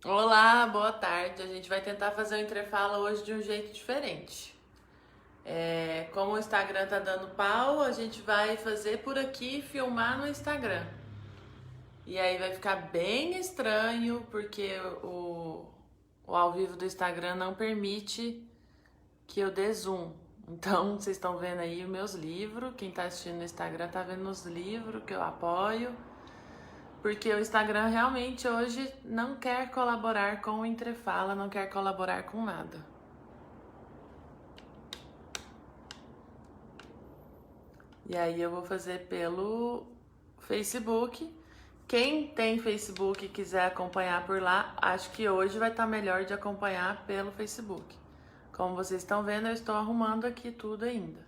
Olá, boa tarde. A gente vai tentar fazer o entrefala hoje de um jeito diferente. Como o Instagram tá dando pau, a gente vai fazer por aqui e filmar no Instagram. E aí vai ficar bem estranho, porque o ao vivo do Instagram não permite que eu dê zoom. Então, vocês estão vendo aí os meus livros. Quem tá assistindo no Instagram tá vendo os livros que eu apoio. Porque o Instagram realmente hoje não quer colaborar com o Entrefala, não quer colaborar com nada. E aí eu vou fazer pelo Facebook. Quem tem Facebook e quiser acompanhar por lá, acho que hoje vai estar melhor de acompanhar pelo Facebook. Como vocês estão vendo, eu estou arrumando aqui tudo ainda.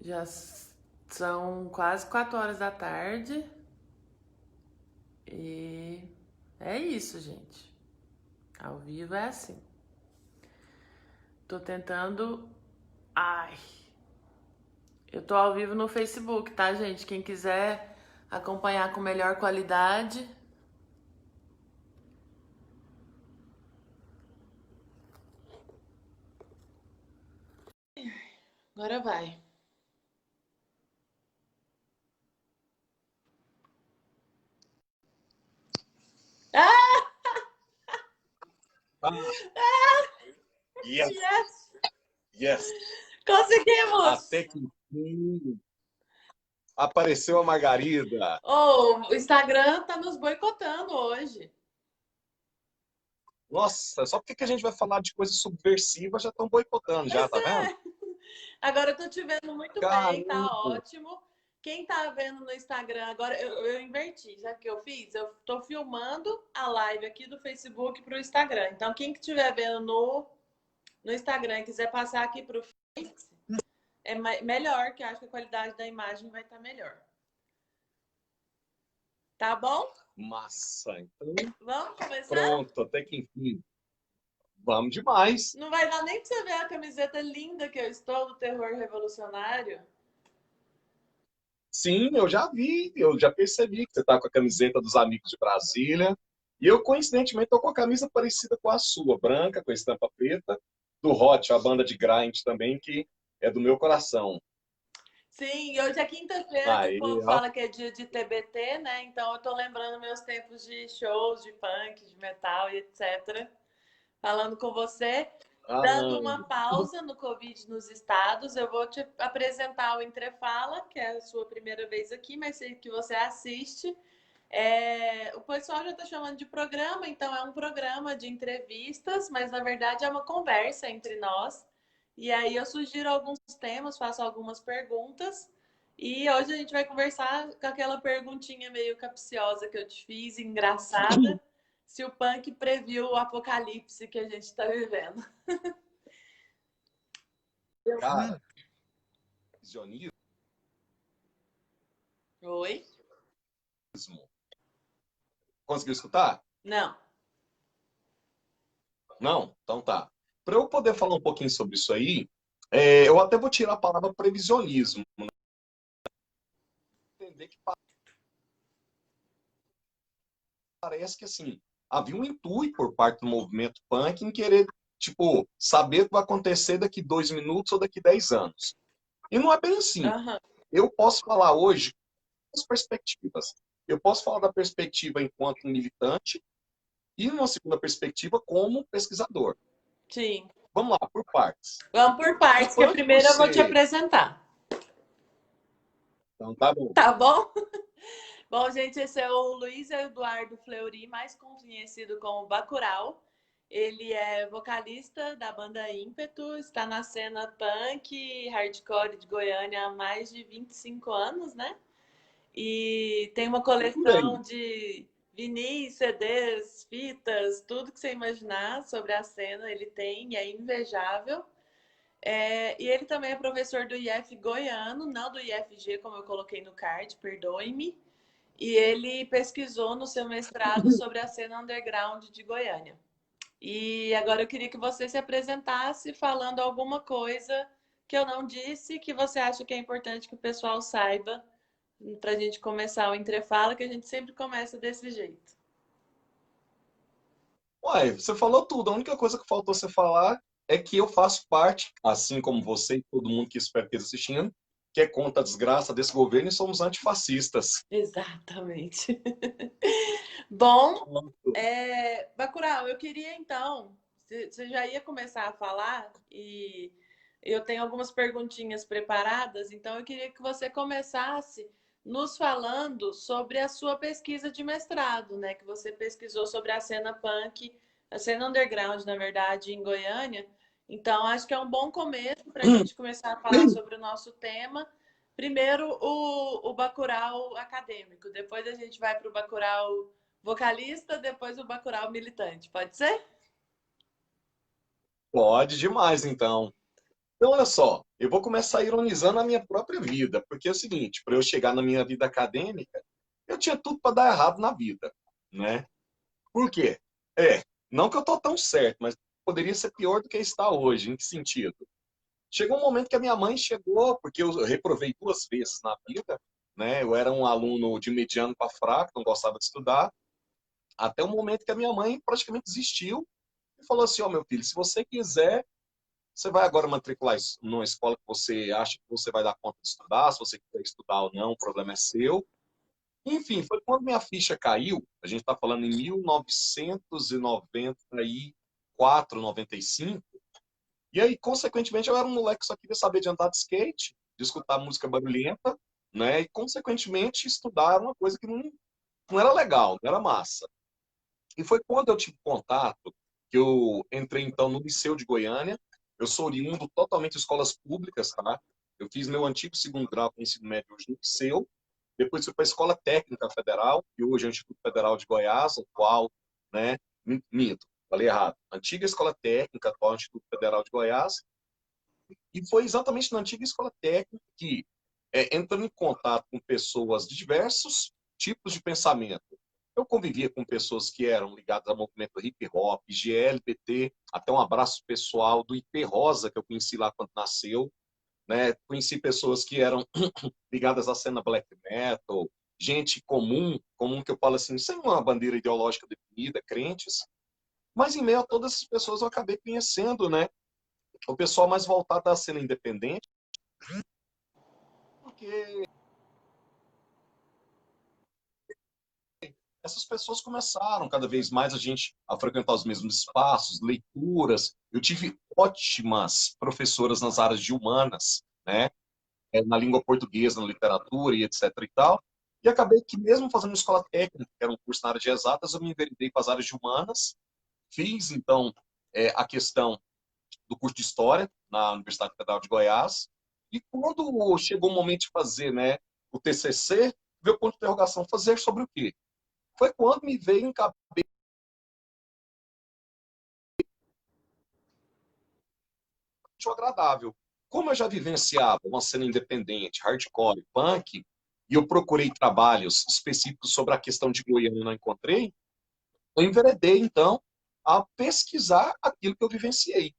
Já são quase 4 horas da tarde. E é isso, gente. Ao vivo é assim. Tô tentando. Ai, eu tô ao vivo no Facebook, tá, gente? Quem quiser acompanhar com melhor qualidade. Agora vai. Ah, Ah, yes, yes! yes. Conseguimos! Até que enfim apareceu a Margarida. Oh, o Instagram tá nos boicotando hoje. Nossa, só porque que a gente vai falar de coisa subversiva já estão boicotando, já, Pois tá vendo? é. Agora eu tô te vendo muito bem, tá Caramba! ótimo. Quem tá vendo no Instagram, agora eu inverti, já que eu fiz, eu tô filmando a live aqui do Facebook pro Instagram. Então, quem que estiver vendo no Instagram e quiser passar aqui pro Face, é melhor, que eu acho que a qualidade da imagem vai estar melhor. Tá bom? Massa, então Vamos começar? pronto, até que enfim. Vamos demais. Não vai dar nem pra você ver a camiseta linda que eu estou do terror revolucionário. Sim, eu já vi, eu já percebi que você tá com a camiseta dos Amigos de Brasília. E eu, coincidentemente, tô com a camisa parecida com a sua, branca, com a estampa preta, do Hot, a banda de grind também, que é do meu coração. Sim, e hoje é quinta-feira que o Aí, povo ó. fala que é dia de TBT, né? Então eu tô lembrando meus tempos de shows, de punk, de metal e etc. Falando com você, Ah, dando uma pausa no Covid nos estados, eu vou te apresentar o Entrefala, que é a sua primeira vez aqui, mas sei que você assiste. O pessoal já está chamando de programa, então é um programa de entrevistas, mas na verdade é uma conversa entre nós. E aí eu sugiro alguns temas, faço algumas perguntas. E hoje a gente vai conversar com aquela perguntinha meio capciosa que eu te fiz, engraçada, se o punk previu o apocalipse que a gente está vivendo. cara, visionismo. Oi? Conseguiu escutar? Não. Não? Então tá. Para eu poder falar um pouquinho sobre isso aí, eu até vou tirar a palavra previsionismo. Entender que parece que assim, havia um intuito por parte do movimento punk em querer, tipo, saber o que vai acontecer daqui 2 minutos ou daqui 10 anos. E não é bem assim. Aham. Eu posso falar hoje duas perspectivas. Eu posso falar da perspectiva enquanto militante e uma segunda perspectiva como pesquisador. Sim. Vamos lá, por partes. Vamos por O partes, que punk, por primeiro eu vou te ser. apresentar. Então, tá bom. Tá bom? Bom, gente, esse é o Luiz Eduardo Fleury, mais conhecido como Bacurau. Ele é vocalista da banda Ímpeto, está na cena punk e hardcore de Goiânia há mais de 25 anos, né? E tem uma Por aí. coleção de vinis, CDs, fitas, tudo que você imaginar sobre a cena ele tem, e é invejável. E ele também é professor do IF goiano, não do IFG, como eu coloquei no card, perdoe-me. E ele pesquisou no seu mestrado sobre a cena underground de Goiânia. E agora eu queria que você se apresentasse falando alguma coisa que eu não disse, que você acha que é importante que o pessoal saiba, para a gente começar o entrefala, que a gente sempre começa desse jeito. Uai, você falou tudo. A única coisa que faltou você falar é que eu faço parte, assim como você e todo mundo que espera esteja assistindo, que é contra a desgraça desse governo e somos antifascistas. Exatamente. Bom, Pronto. Bacurau, eu queria então, você já ia começar a falar e eu tenho algumas perguntinhas preparadas, então eu queria que você começasse nos falando sobre a sua pesquisa de mestrado, né? Que você pesquisou sobre a cena punk, a cena underground, na verdade, em Goiânia. Então, acho que é um bom começo para a gente começar a falar sobre o nosso tema. Primeiro, o Bacurau acadêmico, depois a gente vai para o Bacurau vocalista, depois o Bacurau militante. Pode ser? Pode demais, então. Então, olha só, eu vou começar ironizando a minha própria vida, porque é o seguinte, para eu chegar na minha vida acadêmica, eu tinha tudo para dar errado na vida, né? Por quê? Não que eu tô tão certo, mas poderia ser pior do que está hoje. Em que sentido? Chegou um momento que a minha mãe chegou, porque eu reprovei 2 vezes na vida, né? Eu era um aluno de mediano para fraco, não gostava de estudar, até o momento que a minha mãe praticamente desistiu e falou assim: ó, meu filho, se você quiser, você vai agora matricular numa escola que você acha que você vai dar conta de estudar, se você quiser estudar ou não, o problema é seu. Enfim, foi quando minha ficha caiu, a gente está falando em 1994, 95, e aí, consequentemente, eu era um moleque que só queria saber de andar de skate, de escutar música barulhenta, né? E, consequentemente, estudar uma coisa que não era legal, não era massa. E foi quando eu tive contato, que eu entrei, então, no Liceu de Goiânia. Eu sou oriundo totalmente de escolas públicas, tá? Eu fiz meu antigo segundo grau com ensino médio hoje no Liceu. Depois fui para a Escola Técnica Federal, que hoje é o Instituto Federal de Goiás, atual, né? Minto, falei errado. Antiga Escola Técnica, atual Instituto Federal de Goiás. E foi exatamente na antiga escola técnica que, entrando em contato com pessoas de diversos tipos de pensamento, eu convivia com pessoas que eram ligadas ao movimento hip hop, GLBT, até um abraço pessoal do IP Rosa, que eu conheci lá quando nasceu, né? Conheci pessoas que eram ligadas à cena black metal, gente comum que eu falo assim, sem uma bandeira ideológica definida, crentes, mas em meio a todas essas pessoas eu acabei conhecendo, né? O pessoal mais voltado à cena independente, porque essas pessoas começaram cada vez mais a gente a frequentar os mesmos espaços, leituras. Eu tive ótimas professoras nas áreas de humanas, né? Na língua portuguesa, na literatura e etc e tal. E acabei que mesmo fazendo escola técnica, que era um curso na área de exatas, eu me enveredei para as áreas de humanas. Fiz, então, a questão do curso de História na Universidade Federal de Goiás. E quando chegou o momento de fazer, né, o TCC, veio o ponto de interrogação, fazer sobre o quê? Foi quando me veio em cabeça o agradável. Como eu já vivenciava uma cena independente, hardcore, punk, e eu procurei trabalhos específicos sobre a questão de Goiânia e não encontrei, eu enveredei, então, a pesquisar aquilo que eu vivenciei.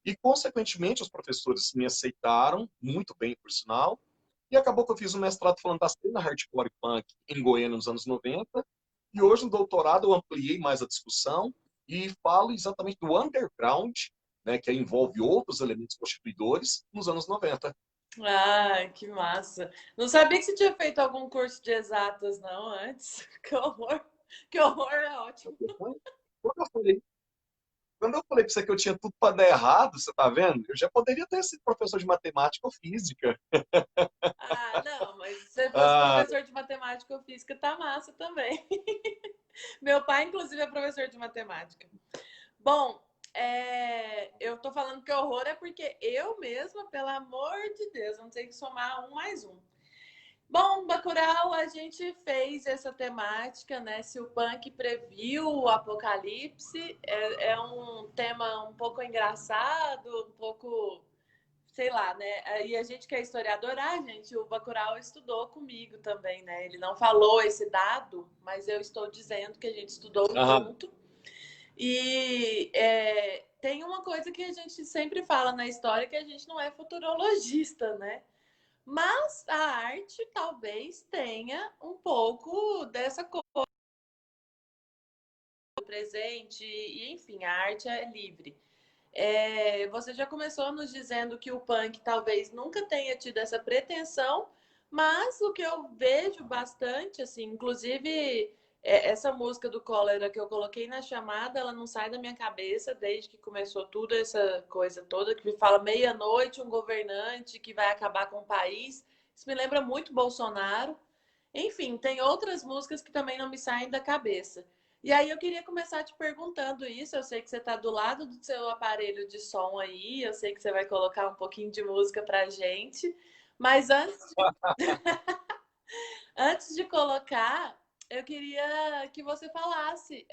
E, consequentemente, os professores me aceitaram, muito bem, por sinal, e acabou que eu fiz um mestrado falando da cena hardcore punk em Goiânia nos anos 90, e hoje no doutorado eu ampliei mais a discussão e falo exatamente do underground, né, que envolve outros elementos constituidores, nos anos 90. Ai, que massa. Não sabia que você tinha feito algum curso de exatas, não, antes. Que horror. Que horror, é ótimo. Quando eu falei, quando eu falei para você que eu tinha tudo para dar errado, você tá vendo? Eu já poderia ter sido professor de matemática ou física. Ah, não, mas se você fosse Ah, professor de matemática ou física, tá massa também. Meu pai, inclusive, é professor de matemática. Bom, eu tô falando que horror é porque eu mesma, pelo amor de Deus, não sei que somar um mais um. Bom, Bacurau, a gente fez essa temática, né? Se o punk previu o apocalipse, é um tema um pouco engraçado, um pouco, sei lá, né? E a gente que é historiador, gente, o Bacurau estudou comigo também, né? Ele não falou esse dado, mas eu estou dizendo que a gente estudou aham. junto. E tem uma coisa que a gente sempre fala na história, que a gente não é futurologista, né? Mas a arte talvez tenha um pouco dessa coisa presente, e enfim, a arte é livre. Você já começou nos dizendo que o punk talvez nunca tenha tido essa pretensão, mas o que eu vejo bastante, assim, inclusive essa música do Cólera que eu coloquei na chamada, ela não sai da minha cabeça desde que começou tudo essa coisa toda, que me fala meia-noite, um governante que vai acabar com o país. Isso me lembra muito Bolsonaro. Enfim, tem outras músicas que também não me saem da cabeça. E aí eu queria começar te perguntando isso. Eu sei que você está do lado do seu aparelho de som aí, eu sei que você vai colocar um pouquinho de música pra gente. Mas antes de colocar, eu queria que você falasse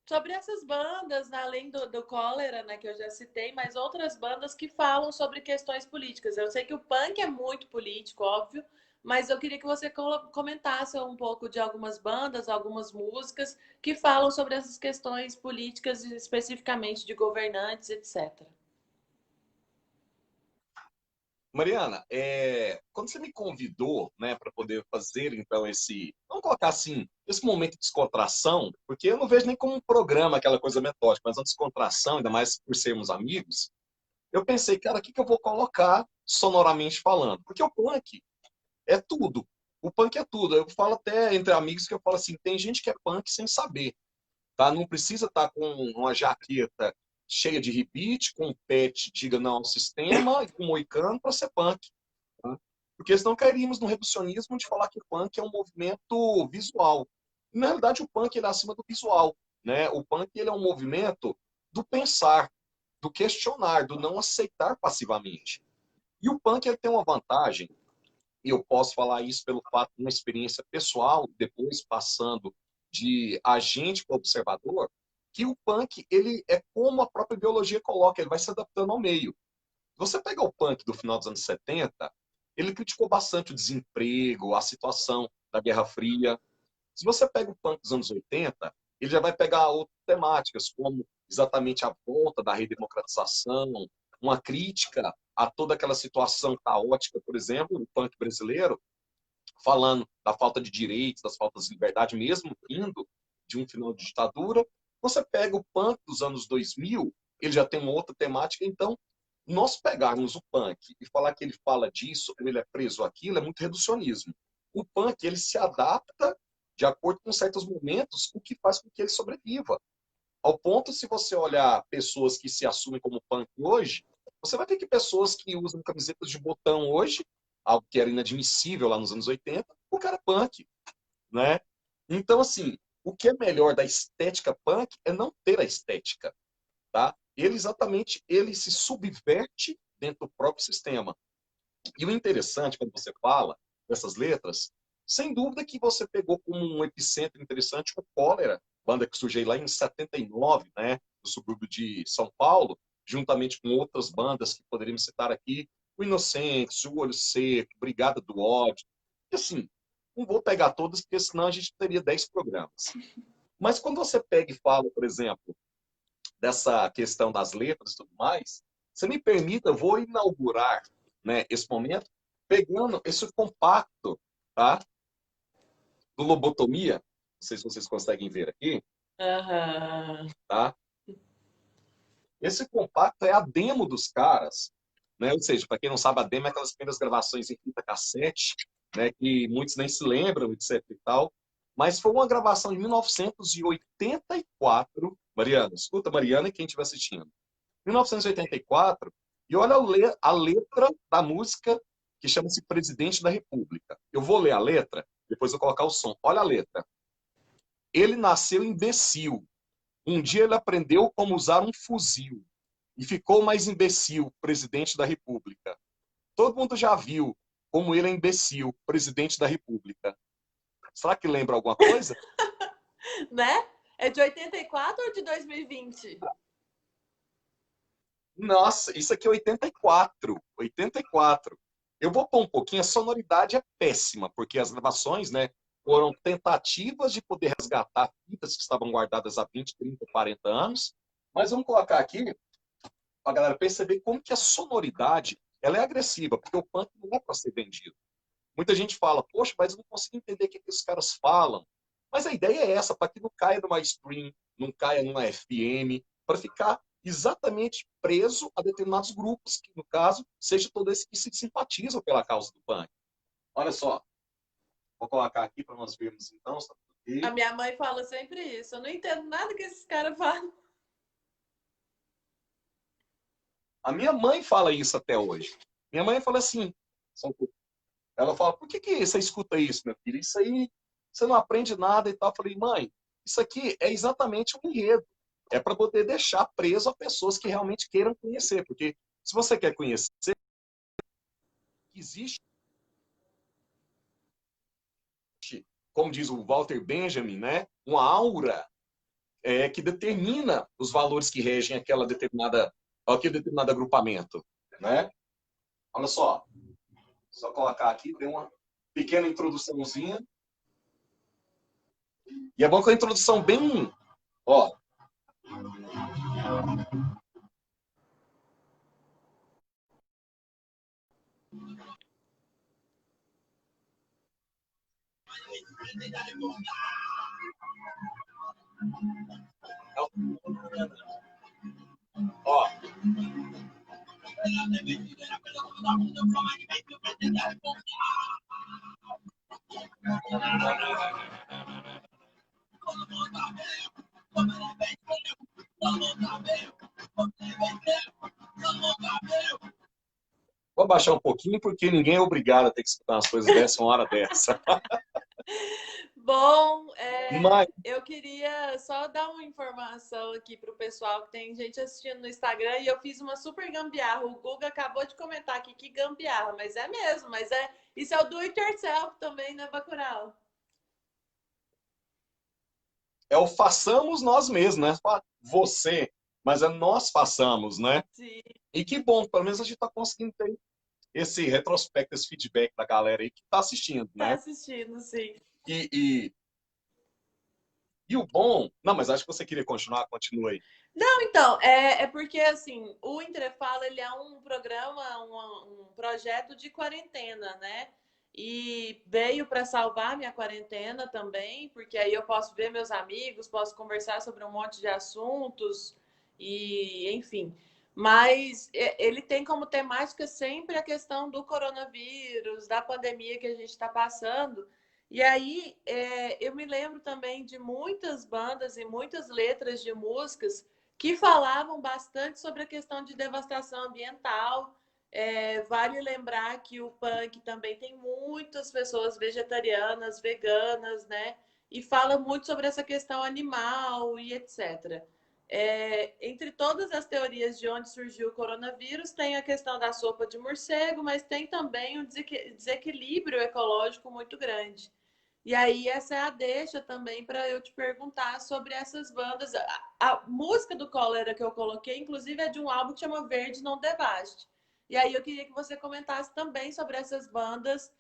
sobre essas bandas, né, além do Cólera, né, que eu já citei, mas outras bandas que falam sobre questões políticas. Eu sei que o punk é muito político, óbvio, mas eu queria que você comentasse um pouco de algumas bandas, algumas músicas que falam sobre essas questões políticas, especificamente de governantes, etc. Mariana, quando você me convidou, né, para poder fazer, então, vamos colocar assim, esse momento de descontração, porque eu não vejo nem como um programa, aquela coisa metódica, mas uma descontração, ainda mais por sermos amigos, eu pensei, cara, o que que eu vou colocar sonoramente falando? Porque o punk é tudo. O punk é tudo. Eu falo até entre amigos que eu falo assim, tem gente que é punk sem saber, tá? Não precisa estar com uma jaqueta cheia de rebite, com um pet, diga não ao sistema, e com um moicano para ser punk. Tá? Porque senão cairíamos no reducionismo de falar que o punk é um movimento visual. Na realidade, o punk ele é acima do visual. Né? O punk ele é um movimento do pensar, do questionar, do não aceitar passivamente. E o punk ele tem uma vantagem, e eu posso falar isso pelo fato de uma experiência pessoal, depois passando de agente para observador, que o punk ele é como a própria biologia coloca, ele vai se adaptando ao meio. Você pega o punk do final dos anos 70, ele criticou bastante o desemprego, a situação da Guerra Fria. Se você pega o punk dos anos 80, ele já vai pegar outras temáticas, como exatamente a volta da redemocratização, uma crítica a toda aquela situação caótica, por exemplo, no punk brasileiro, falando da falta de direitos, das faltas de liberdade, mesmo vindo de um final de ditadura. Você pega o punk dos anos 2000, ele já tem uma outra temática, então nós pegarmos o punk e falar que ele fala disso, ou ele é preso àquilo, é muito reducionismo. O punk, ele se adapta de acordo com certos momentos, o que faz com que ele sobreviva. Ao ponto, se você olhar pessoas que se assumem como punk hoje, você vai ver que pessoas que usam camisetas de botão hoje, algo que era inadmissível lá nos anos 80, o cara é punk, né? Então, assim, o que é melhor da estética punk é não ter a estética, tá? Ele exatamente, ele se subverte dentro do próprio sistema. E o interessante, quando você fala dessas letras, sem dúvida que você pegou como um epicentro interessante o Cólera, banda que surgiu lá em 79, né, no subúrbio de São Paulo, juntamente com outras bandas que poderíamos citar aqui, o Inocentes, o Olho Seco, Brigada do Ódio. E assim, não vou pegar todas, porque senão a gente teria 10 programas. Mas quando você pega e fala, por exemplo, dessa questão das letras e tudo mais, você me permita, eu vou inaugurar, né, esse momento pegando esse compacto, tá, do Lobotomia, não sei se vocês conseguem ver aqui, Aham. tá? Esse compacto é a demo dos caras, né? Ou seja, para quem não sabe, a demo é aquelas primeiras gravações em fita cassete, né, que muitos nem se lembram, etc e tal. Mas foi uma gravação de 1984. Mariana, escuta, Mariana e quem estiver assistindo. 1984, e olha a letra da música que chama-se Presidente da República. Eu vou ler a letra, depois eu vou colocar o som. Olha a letra. Ele nasceu imbecil. Um dia ele aprendeu como usar um fuzil e ficou mais imbecil, presidente da República. Todo mundo já viu como ele é imbecil, presidente da República. Será que lembra alguma coisa? Né? É de 84 ou de 2020? Nossa, isso aqui é 84. 84. Eu vou pôr um pouquinho, a sonoridade é péssima, porque as gravações, né, foram tentativas de poder resgatar fitas que estavam guardadas há 20, 30, 40 anos. Mas vamos colocar aqui para a galera perceber como que a sonoridade ela é agressiva, porque o punk não é para ser vendido. Muita gente fala, poxa, mas eu não consigo entender o que, que os caras falam. Mas a ideia é essa, para que não caia numa stream, não caia numa FM, para ficar exatamente preso a determinados grupos, que no caso, seja todos esses que se simpatizam pela causa do punk. Olha só, vou colocar aqui para nós vermos então. A minha mãe fala sempre isso. Eu não entendo nada que esses caras falam. A minha mãe fala isso até hoje. Minha mãe fala assim, ela fala, por que você escuta isso, meu filho? Isso aí, você não aprende nada e tal. Eu falei, mãe, isso aqui é exatamente um enredo. É para poder deixar preso a pessoas que realmente queiram conhecer. Porque se você quer conhecer, existe, como diz o Walter Benjamin, né, uma aura que determina os valores que regem aquele determinado agrupamento. Né? Olha só colocar aqui, tem uma pequena introduçãozinha. E é bom que a introdução bem... Ó, ó. Vou abaixar um pouquinho, porque ninguém é obrigado a ter que escutar umas coisas dessa uma hora dessa. Bom, Mas, eu queria só dar uma informação aqui para o pessoal, que tem gente assistindo no Instagram, e eu fiz uma super gambiarra. O Guga acabou de comentar aqui que gambiarra, mas é mesmo, isso é o do it yourself também, né, Bacurau? é o façamos nós mesmos, né? Você, mas é nós façamos, né? Sim, E que bom, pelo menos a gente está conseguindo ter esse retrospecto, esse feedback da galera aí que está assistindo, tá né? assistindo, sim. E, e, e o bom... Não, mas acho que você queria continuar, continue aí. Não, então, é porque, assim, o Entrefala, ele é um programa, um projeto de quarentena, né? E veio para salvar minha quarentena também, porque aí eu posso ver meus amigos, posso conversar sobre um monte de assuntos e, enfim. Mas ele tem como temática sempre a questão do coronavírus, da pandemia que a gente está passando. E aí eu me lembro também de muitas bandas e muitas letras de músicas que falavam bastante sobre a questão de devastação ambiental. Vale lembrar que o punk também tem muitas pessoas vegetarianas, veganas, né? E fala muito sobre essa questão animal e etc. Entre todas as teorias de onde surgiu o coronavírus, tem a questão da sopa de morcego, mas tem também um desequilíbrio ecológico muito grande. E aí, essa é a deixa também para eu te perguntar sobre essas bandas. A música do Cólera que eu coloquei, inclusive, é de um álbum que chama Verde Não Devaste. E aí, eu queria que você comentasse também sobre essas bandas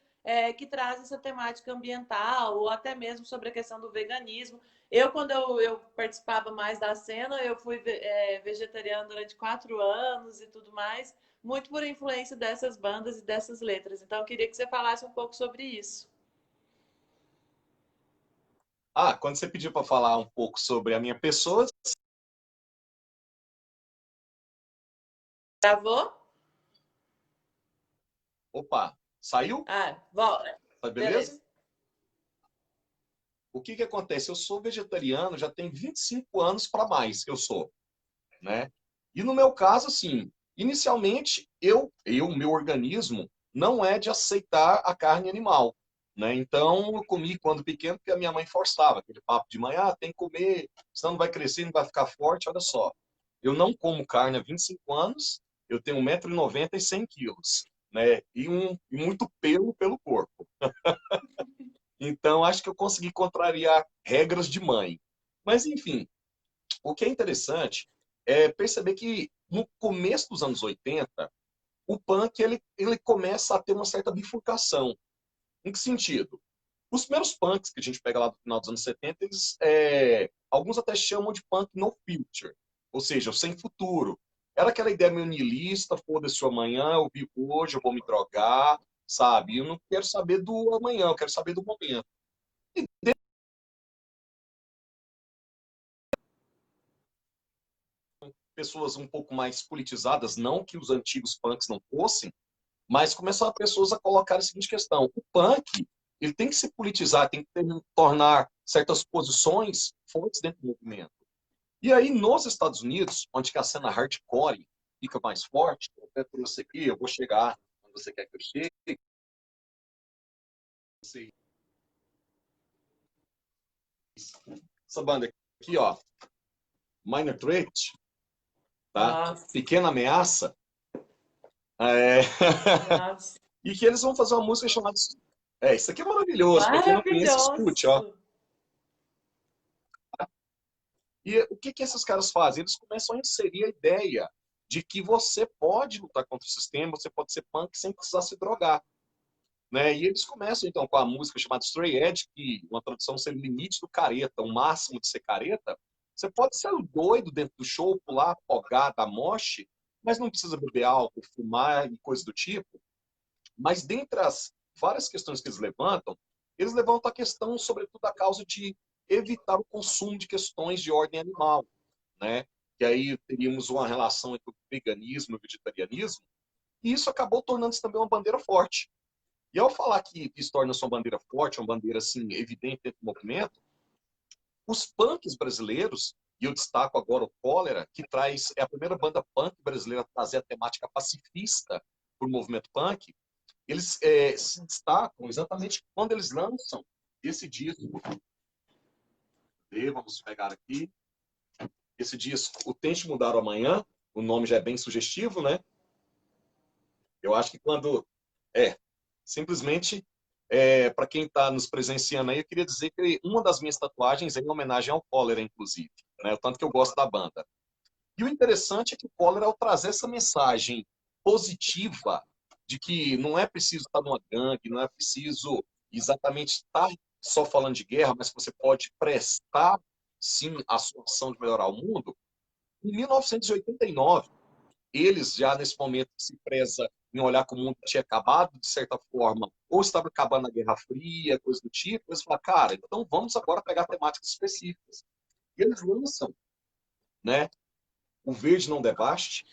que trazem essa temática ambiental, ou até mesmo sobre a questão do veganismo. Quando eu participava mais da cena, eu fui vegetariana durante 4 anos e tudo mais, muito por influência dessas bandas e dessas letras. Então, eu queria que você falasse um pouco sobre isso. Ah, quando você pediu para falar um pouco sobre a minha pessoa, Gravou? opa, saiu? Ah, volta. Tá beleza? Beleza. O que que acontece? Eu sou vegetariano, já tem 25 anos para mais que eu sou, né? E no meu caso, assim, inicialmente, meu organismo não é de aceitar a carne animal, né? Então, eu comi quando pequeno, porque a minha mãe forçava, aquele papo de manhã, tem que comer, senão não vai crescer, não vai ficar forte, olha só. Eu não como carne há 25 anos, eu tenho 1,90 m e 100 quilos, né? E muito pelo corpo. Então, acho que eu consegui contrariar regras de mãe. Mas, enfim, o que é interessante é perceber que no começo dos anos 80, o punk ele começa a ter uma certa bifurcação. Em que sentido? Os primeiros punks que a gente pega lá do final dos anos 70, alguns até chamam de punk no future, ou seja, sem futuro. Era aquela ideia meio niilista, foda-se o amanhã, eu vivo hoje, eu vou me drogar, sabe? Eu não quero saber do amanhã, eu quero saber do momento. pessoas um pouco mais politizadas, não que os antigos punks não fossem, mas começaram pessoas a colocar a seguinte questão: o punk, ele tem que se politizar, tem que tornar certas posições fortes dentro do movimento. E aí, nos Estados Unidos, onde que a cena hardcore fica mais forte, eu até trouxe aqui, eu vou chegar onde você quer que eu chegue. Essa banda aqui, ó, Minor Threat, tá? Nossa, Pequena Ameaça. É... nossa. e que eles vão fazer uma música chamada... isso aqui é maravilhoso. Para quem não conhece, escute, ó. Maravilhoso. E o que esses caras fazem? Eles começam a inserir a ideia de que você pode lutar contra o sistema, você pode ser punk sem precisar se drogar. Né? E eles começam, então, com a música chamada Stray Edge, que uma tradução seria o limite do careta, o máximo de ser careta. Você pode ser um doido dentro do show, pular, afogar, dar moche, mas não precisa beber álcool, fumar e coisa do tipo. Mas dentre as várias questões que eles levantam a questão, sobretudo, a causa de evitar o consumo de questões de ordem animal, né? Que aí teríamos uma relação entre o veganismo e o vegetarianismo, e isso acabou tornando-se também uma bandeira forte. E ao falar que isso torna-se uma bandeira forte, uma bandeira assim, evidente dentro do movimento, os punks brasileiros, e eu destaco agora o Cólera, que é a primeira banda punk brasileira a trazer a temática pacifista para o movimento punk, eles se destacam exatamente quando eles lançam esse disco. Vamos pegar aqui. Esse disco, O Tente Mudar o Amanhã, o nome já é bem sugestivo, né? Eu acho que quando... simplesmente, para quem está nos presenciando aí, eu queria dizer que uma das minhas tatuagens é em homenagem ao Cólera, inclusive. Né? O tanto que eu gosto da banda. E o interessante é que o Cólera, ao trazer essa mensagem positiva de que não é preciso estar numa gangue, não é preciso exatamente estar só falando de guerra, mas que você pode prestar, sim, a sua ação de melhorar o mundo, em 1989, eles já nesse momento que se preza em olhar que o mundo tinha acabado, de certa forma, ou estava acabando a Guerra Fria, coisa do tipo, eles falaram, cara, então vamos agora pegar temáticas específicas. E eles lançam, né, O Verde Não Devaste,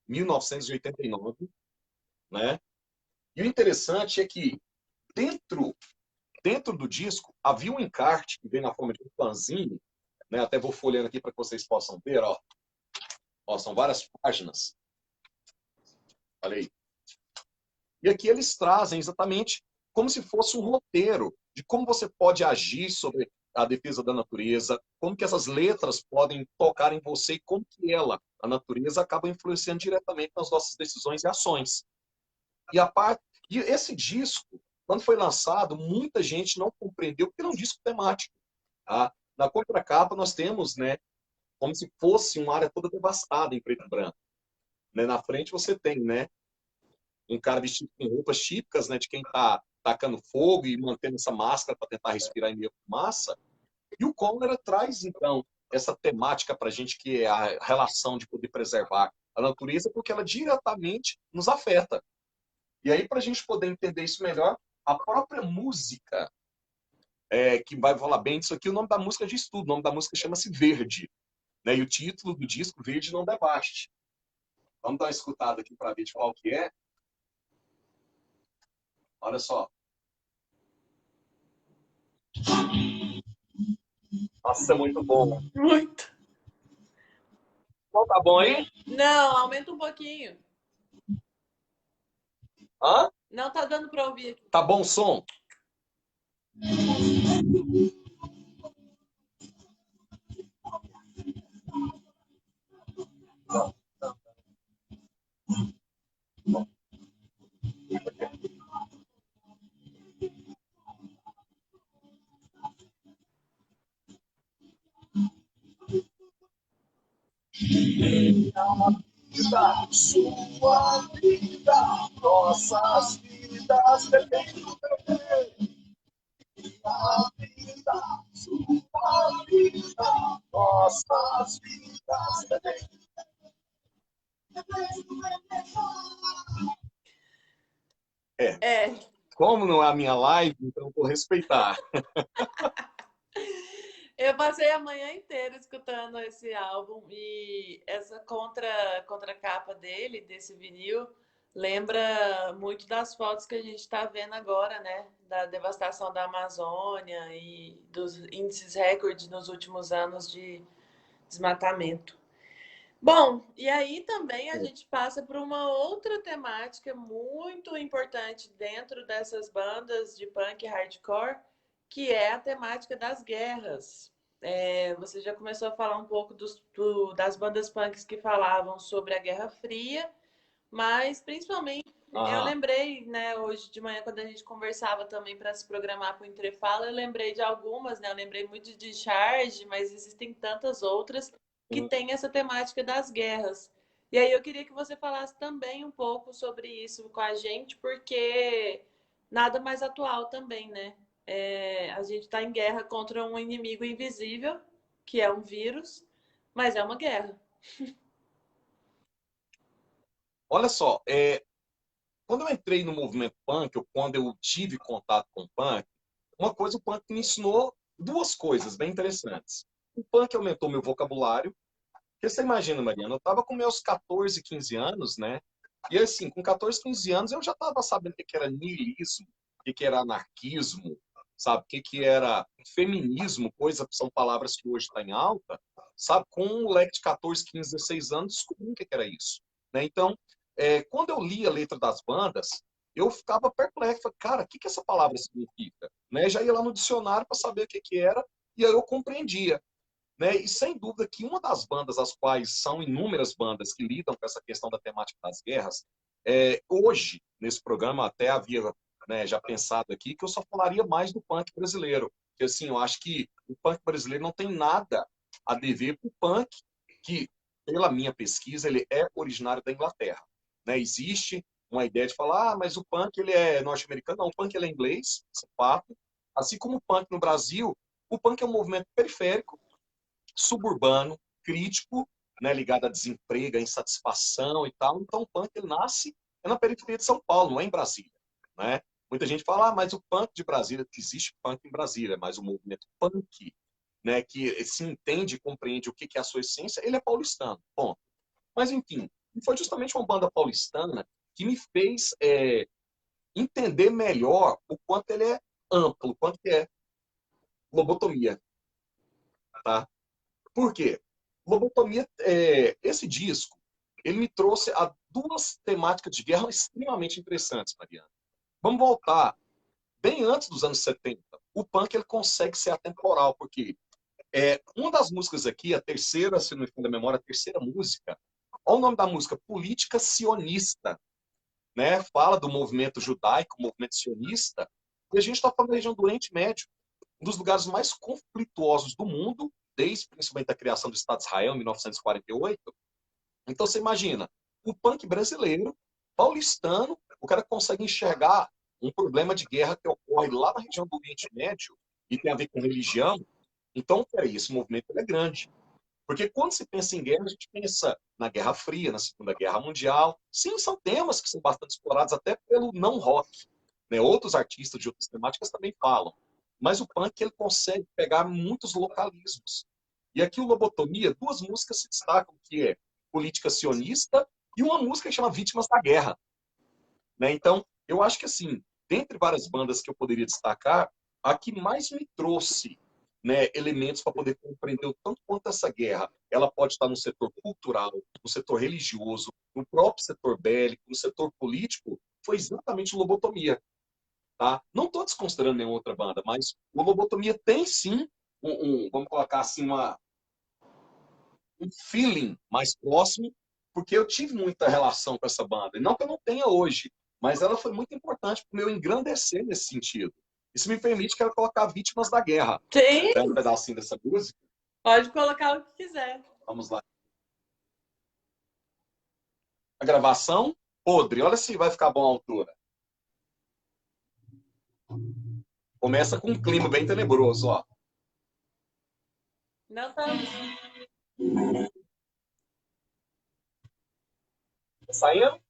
1989, né? E o interessante é que dentro do disco havia um encarte que vem na forma de um fanzine, né? Até vou folheando aqui para que vocês possam ver, ó. Ó, são várias páginas. Olha aí. E aqui eles trazem exatamente como se fosse um roteiro de como você pode agir sobre a defesa da natureza, como que essas letras podem tocar em você e como que a natureza, acaba influenciando diretamente nas nossas decisões e ações. E esse disco, quando foi lançado, muita gente não compreendeu porque era um disco temático. Tá? Na contracapa nós temos, né, como se fosse uma área toda devastada em preto e branco. Né? Na frente você tem, né, um cara vestido com roupas típicas, né, de quem está tacando fogo e mantendo essa máscara para tentar respirar em meio à fumaça. E o Cólera traz, então, essa temática para a gente, que é a relação de poder preservar a natureza, porque ela diretamente nos afeta. E aí, para a gente poder entender isso melhor, a própria música, que vai falar bem disso aqui, o nome da música diz tudo. O nome da música chama-se Verde. Né? E o título do disco, Verde Não Devaste. Vamos dar uma escutada aqui para ver de qual que é. Olha só. Nossa, é muito bom. Muito. Não tá bom aí? Não, aumenta um pouquinho. Hã? Não tá dando para ouvir. Tá bom o som? Vida, sua vida, nossas vidas dependem do teu bem. A vida, sua vida, nossas vidas dependem. Como não é a minha live, então vou respeitar. Eu passei a manhã inteira escutando esse álbum e essa contracapa dele, desse vinil, lembra muito das fotos que a gente está vendo agora, né? Da devastação da Amazônia e dos índices recordes nos últimos anos de desmatamento. Bom, e aí também a gente passa por uma outra temática muito importante dentro dessas bandas de punk hardcore, que é a temática das guerras. Você já começou a falar um pouco das bandas punks que falavam sobre a Guerra Fria, mas principalmente eu Aham. lembrei, né, hoje de manhã, quando a gente conversava também para se programar para o Entrefala, eu lembrei de algumas, né? Eu lembrei muito de Discharge, mas existem tantas outras que têm essa temática das guerras. E aí eu queria que você falasse também um pouco sobre isso com a gente, porque nada mais atual também, né? A gente está em guerra contra um inimigo invisível, que é um vírus, mas é uma guerra. Olha só, quando eu entrei no movimento punk, ou quando eu tive contato com o punk, uma coisa o punk me ensinou duas coisas bem interessantes. O punk aumentou meu vocabulário. Porque você imagina, Mariana, eu estava com meus 14, 15 anos, né? E assim, com 14, 15 anos eu já estava sabendo o que era niilismo, o que era anarquismo, sabe? O que era feminismo, coisa que são palavras que hoje estão em alta, sabe? Com um moleque de 14, 15, 16 anos, descobri o que era isso. Né? Então, quando eu li a letra das bandas, eu ficava perplexo. Falei, cara, o que essa palavra significa? Né? Já ia lá no dicionário para saber o que era, e aí eu compreendia. Né? E sem dúvida que uma das bandas, as quais são inúmeras bandas que lidam com essa questão da temática das guerras, hoje, nesse programa, até havia, né, já pensado aqui, que eu só falaria mais do punk brasileiro. Porque, assim, eu acho que o punk brasileiro não tem nada a dever com o punk, que, pela minha pesquisa, ele é originário da Inglaterra. Né? Existe uma ideia de falar, mas o punk ele é norte-americano. Não, o punk ele é inglês, esse é fato. Assim como o punk no Brasil, o punk é um movimento periférico, suburbano, crítico, né, ligado a desemprego, a insatisfação e tal. Então, o punk ele nasce na periferia de São Paulo, não é em Brasília. Né? Muita gente fala, mas o punk de Brasília, que existe punk em Brasília, mas o movimento punk, né, que se entende e compreende o que é a sua essência, ele é paulistano. Bom, mas, enfim, foi justamente uma banda paulistana que me fez entender melhor o quanto ele é amplo, o quanto é lobotomia. Tá? Por quê? Lobotomia, esse disco, ele me trouxe a duas temáticas de guerra extremamente interessantes, Mariana. Vamos voltar bem antes dos anos 70. O punk ele consegue ser atemporal, porque uma das músicas aqui, a terceira, se não me falha a memória, a terceira música, olha o nome da música, Política Sionista, né? Fala do movimento judaico, movimento sionista, e a gente está falando da região do Oriente Médio, um dos lugares mais conflituosos do mundo, desde principalmente a criação do Estado de Israel em 1948. Então você imagina, o punk brasileiro, paulistano, o cara consegue enxergar um problema de guerra que ocorre lá na região do Oriente Médio e tem a ver com religião. Então, peraí, esse movimento é grande. Porque quando se pensa em guerra, a gente pensa na Guerra Fria, na Segunda Guerra Mundial. Sim, são temas que são bastante explorados até pelo não rock. Né? Outros artistas de outras temáticas também falam. Mas o punk ele consegue pegar muitos localismos. E aqui o Lobotomia, duas músicas se destacam, que é Política Sionista e uma música que chama Vítimas da Guerra. Né? Então, eu acho que assim, dentre várias bandas que eu poderia destacar, a que mais me trouxe, né, elementos para poder compreender o tanto quanto essa guerra ela pode estar no setor cultural, no setor religioso, no próprio setor bélico, no setor político, foi exatamente o Lobotomia. Tá? Não estou desconsiderando nenhuma outra banda, mas o Lobotomia tem sim vamos colocar assim, um feeling mais próximo, porque eu tive muita relação com essa banda. E não que eu não tenha hoje, mas ela foi muito importante para o meu engrandecer nesse sentido. Isso me permite que eu colocar Vítimas da Guerra. Sim, Tem um pedacinho dessa música? pode colocar o que quiser. Vamos lá. A gravação, podre. Olha se vai ficar bom a altura. Começa com um clima bem tenebroso, ó. Não tá. Tá saindo?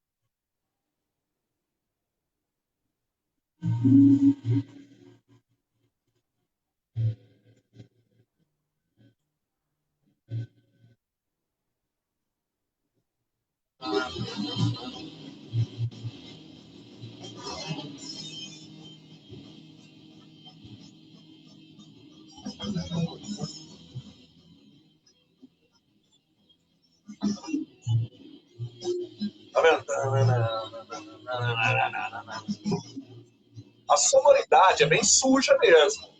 A sonoridade é bem suja mesmo.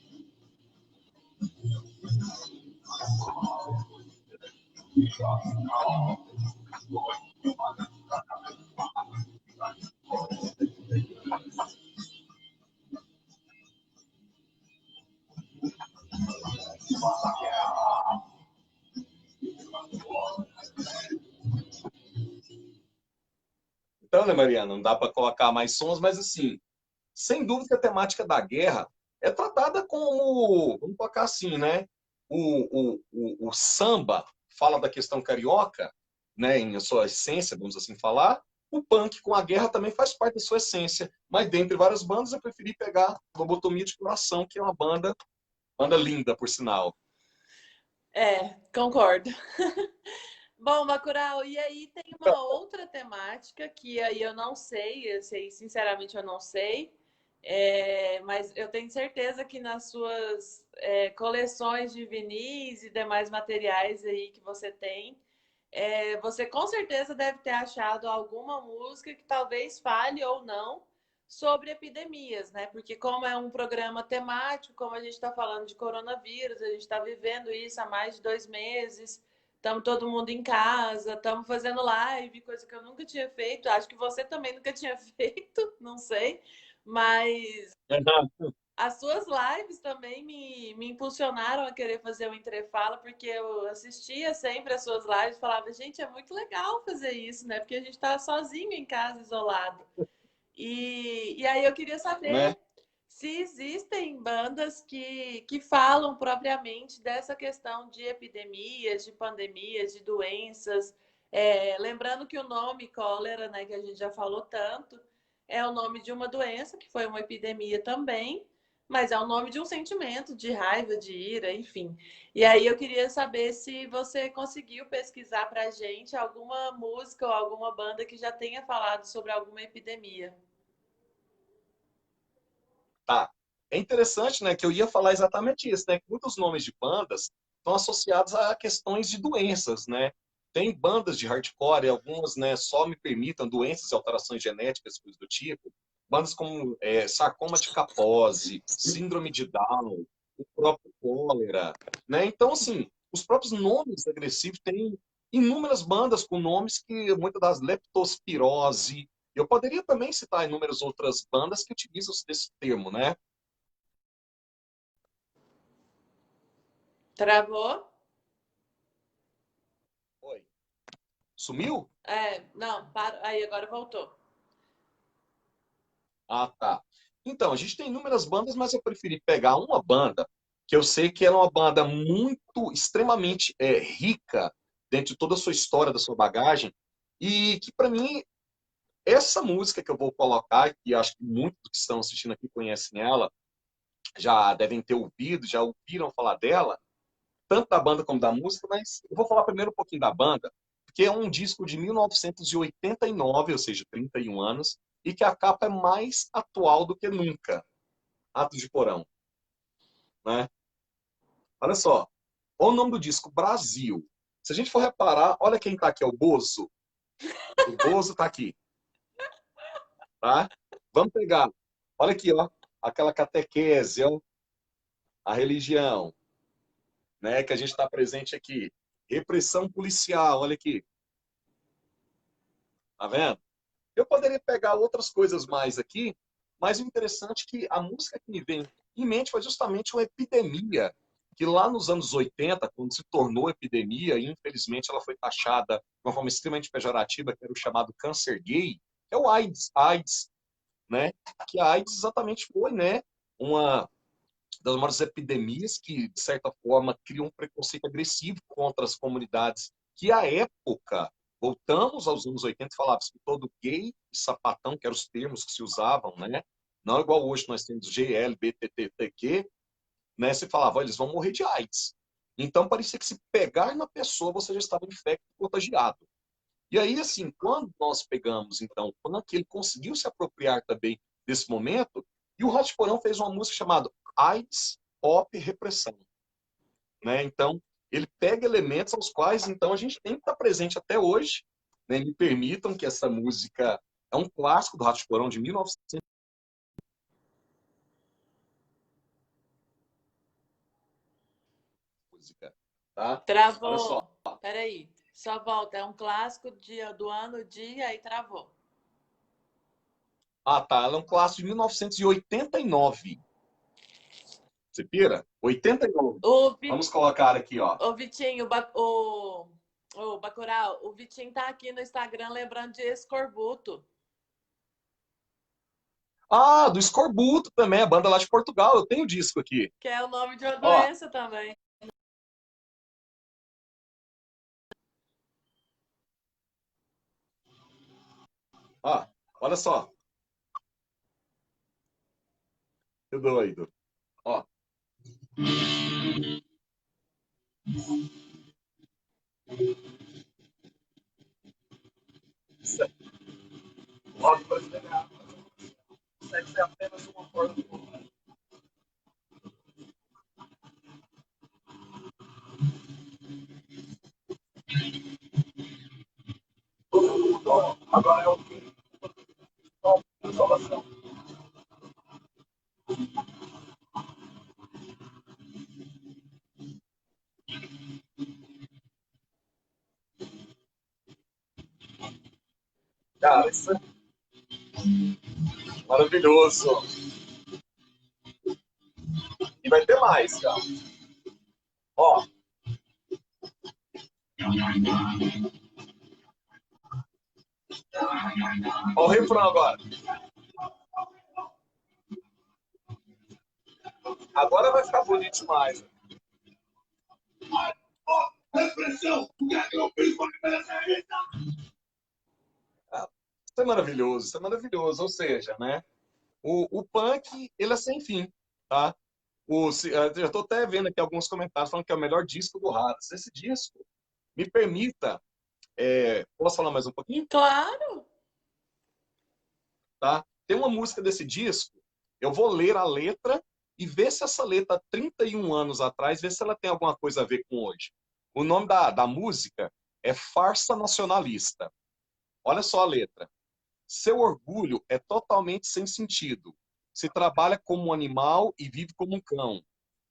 Então, né, Mariana, não dá para colocar mais sons, mas assim, sem dúvida que a temática da guerra é tratada como, vamos colocar assim, né? O samba fala da questão carioca, né, em sua essência, vamos assim falar. O punk com a guerra também faz parte da sua essência. Mas dentre várias bandas, eu preferi pegar Lobotomia de Coração, que é uma banda linda, por sinal. É, concordo. Bom, Bacurau, e aí tem uma outra temática que aí eu sei, sinceramente eu não sei, mas eu tenho certeza que nas suas coleções de vinis e demais materiais aí que você tem, você com certeza deve ter achado alguma música que talvez fale ou não sobre epidemias, né? Porque como é um programa temático, como a gente está falando de coronavírus, a gente está vivendo isso há mais de 2 meses, estamos todo mundo em casa, estamos fazendo live, coisa que eu nunca tinha feito, acho que você também nunca tinha feito, não sei, mas as suas lives também me impulsionaram a querer fazer o Entrefala, porque eu assistia sempre as suas lives e falava, gente, é muito legal fazer isso, né? Porque a gente está sozinho em casa, isolado. E aí eu queria Né? saber se existem bandas que falam propriamente dessa questão de epidemias, de pandemias, de doenças. Lembrando que o nome cólera, né, que a gente já falou tanto, é o nome de uma doença, que foi uma epidemia também, mas é o nome de um sentimento de raiva, de ira, enfim. E aí eu queria saber se você conseguiu pesquisar para a gente alguma música ou alguma banda que já tenha falado sobre alguma epidemia. Tá. É interessante, né, que eu ia falar exatamente isso, né, que muitos nomes de bandas estão associados a questões de doenças, né? Tem bandas de hardcore, algumas, né, só me permitam doenças e alterações genéticas, coisas do tipo. Bandas como sarcoma de Kaposi, síndrome de Down, o próprio cólera, né? Então, assim, os próprios nomes agressivos têm inúmeras bandas com nomes que muitas das leptospirose. Eu poderia também citar inúmeras outras bandas que utilizam esse termo, né? Travou? Oi. Sumiu? Não, para, aí agora voltou. Ah, tá. Então, a gente tem inúmeras bandas, mas eu preferi pegar uma banda que eu sei que ela é uma banda muito, extremamente rica dentro de toda a sua história, da sua bagagem, e que, para mim, essa música que eu vou colocar, que acho que muitos que estão assistindo aqui conhecem ela, já devem ter ouvido, já ouviram falar dela, tanto da banda como da música, mas eu vou falar primeiro um pouquinho da banda, porque é um disco de 1989, ou seja, 31 anos, e que a capa é mais atual do que nunca. Atos de Porão, né? Olha só, olha o nome do disco, Brasil. Se a gente for reparar, olha quem tá aqui, é o Bozo. O Bozo tá aqui, tá? Vamos pegar, olha aqui, ó, aquela catequese, ó, a religião, né, que a gente está presente aqui. Repressão policial, olha aqui, tá vendo? Eu poderia pegar outras coisas mais aqui, mas o interessante é que a música que me vem em mente foi justamente uma epidemia, que lá nos anos 80, quando se tornou epidemia, e infelizmente ela foi taxada de uma forma extremamente pejorativa, que era o chamado câncer gay, que é o AIDS, né? Que a AIDS exatamente foi, né, uma das maiores epidemias que, de certa forma, criam um preconceito agressivo contra as comunidades que, à época, voltamos aos anos 80 e falava-se que todo gay e sapatão, que eram os termos que se usavam, né? Não igual hoje nós temos GLBTTQ, né? Se falava, eles vão morrer de AIDS. Então, parecia que se pegar na pessoa, você já estava infecto e contagiado. E aí, assim, quando nós pegamos, então, quando ele conseguiu se apropriar também desse momento, e o Rato Porão fez uma música chamada AIDS, Pop Repressão, né? Então, ele pega elementos aos quais, então, a gente tem que estar presente até hoje, né? Me permitam que essa música é um clássico do Rato Porão de 1900. música, tá? Olha só. Travou. Peraí. Só volta. É um clássico do ano, dia, aí travou. Ah, tá. Ela é um clássico de 1989. Você pira? 89. O, Vamos colocar aqui, ó. o Vitinho, o Bacurau, o Vitinho tá aqui no Instagram lembrando de Escorbuto. Ah, do Escorbuto também, a banda lá de Portugal. Eu tenho o disco aqui. Que é o nome de uma Ó, doença também. ó, olha só. Que doido. Ó. Rock brasileiro é apenas uma forma de agora é o fim da salvação. Cara, isso é maravilhoso. E vai ter mais, cara. Ó, ó o refrão agora. Agora vai ficar bonito demais. Repressão! O que é que eu fiz para merecer isso? Isso é maravilhoso, isso é maravilhoso. Ou seja, né? O punk, ele é sem fim, tá? Eu estou até vendo aqui alguns comentários falando que é o melhor disco do Ratos. Esse disco, me permita, posso falar mais um pouquinho? Claro! Tá? Tem uma música desse disco, eu vou ler a letra e ver se essa letra, 31 anos atrás, ver se ela tem alguma coisa a ver com hoje. O nome da música é Farsa Nacionalista. Olha só a letra. Seu orgulho é totalmente sem sentido. Se trabalha como um animal e vive como um cão.